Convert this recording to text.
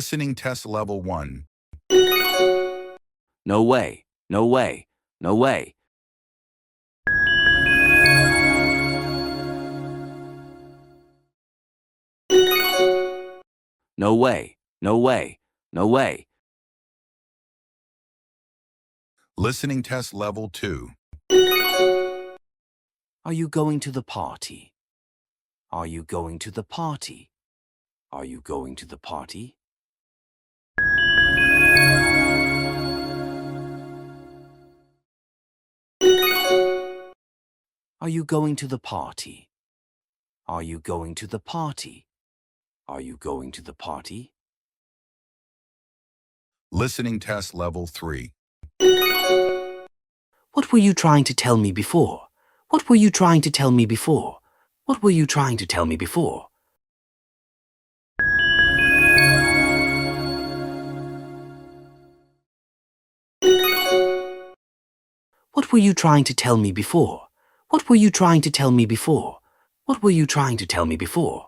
Listening test level 1. No way, no way, no way. No way, no way, no way. Listening test level 2. Are you going to the party? Are you going to the party? Are you going to the party? Are you going to the party? Are you going to the party? Are you going to the party? Listening test level 3. What were you trying to tell me before? What were you trying to tell me before? What were you trying to tell me before? What were you trying to tell me before? What were you trying to tell me before? What were you trying to tell me before?